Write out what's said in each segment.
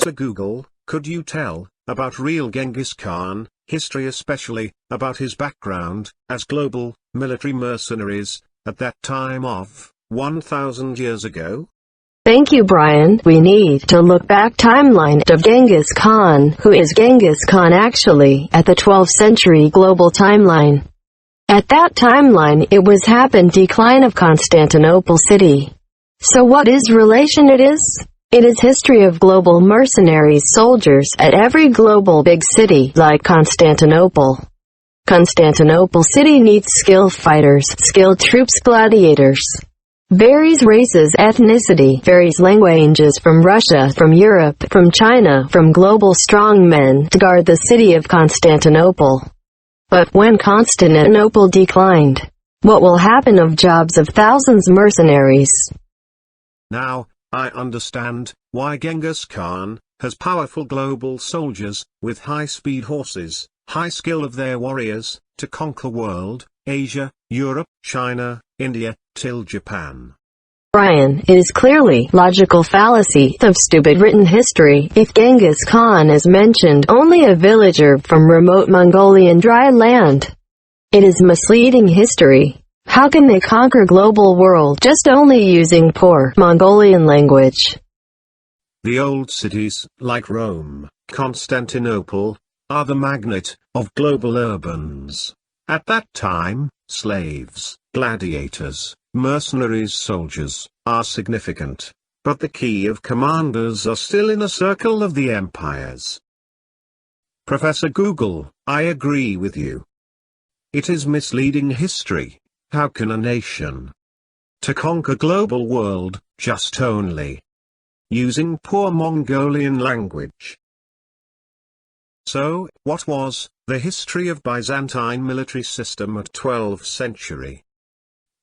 Professor Google, could you tell about real Genghis Khan history, especially about his background as global military mercenaries at that time of 1,000 years ago? Thank you, Brian. We need to look back timeline of Genghis Khan. Who is Genghis Khan actually at the 12th century global timeline? At that timeline it was happened decline of Constantinople city. So what is relation it is? It is history of global mercenaries soldiers at every global big city like Constantinople. Constantinople city needs skilled fighters, skilled troops, gladiators. Varies races, ethnicity, varies languages from Russia, from Europe, from China, from global strong men to guard the city of Constantinople. But when Constantinople declined, what will happen of jobs of thousands mercenaries? Now, I understand why Genghis Khan has powerful global soldiers with high-speed horses, high skill of their warriors, to conquer world, Asia, Europe, China, India, till Japan. Brian, it is clearly logical fallacy of stupid written history if Genghis Khan is mentioned only a villager from remote Mongolian dry land. It is misleading history. How can they conquer global world just only using poor Mongolian language? The old cities, like Rome, Constantinople, are the magnet of global urbans. At that time, slaves, gladiators, mercenaries, soldiers, are significant, but the key of commanders are still in a circle of the empires. Professor Google, I agree with you. It is misleading history. How can a nation to conquer global world, just only using poor Mongolian language? So, what was the history of Byzantine military system at 12th century?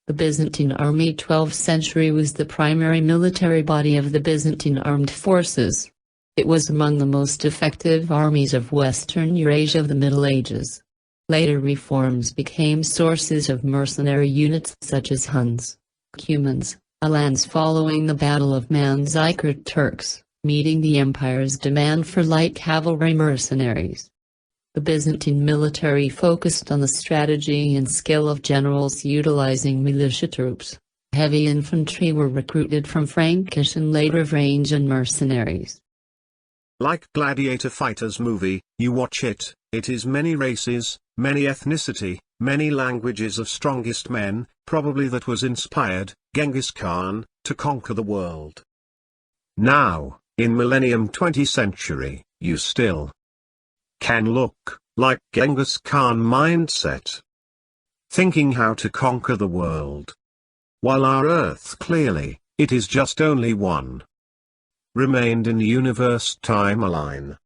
The Byzantine army 12th century was the primary military body of the Byzantine armed forces. It was among the most effective armies of Western Eurasia of the Middle Ages. Later reforms became sources of mercenary units such as Huns, Cumans, Alans following the Battle of Manzikert Turks, meeting the empire's demand for light cavalry mercenaries. The Byzantine military focused on the strategy and skill of generals utilizing militia troops. Heavy infantry were recruited from Frankish and later Varangian mercenaries. Like Gladiator Fighters movie, you watch it, it is many races, many ethnicity, many languages of strongest men, probably that was inspired, Genghis Khan, to conquer the world. Now, in millennium 20th century, you still can look like Genghis Khan mindset. Thinking how to conquer the world. While our Earth clearly, it is just only one. Remained in the universe timeline.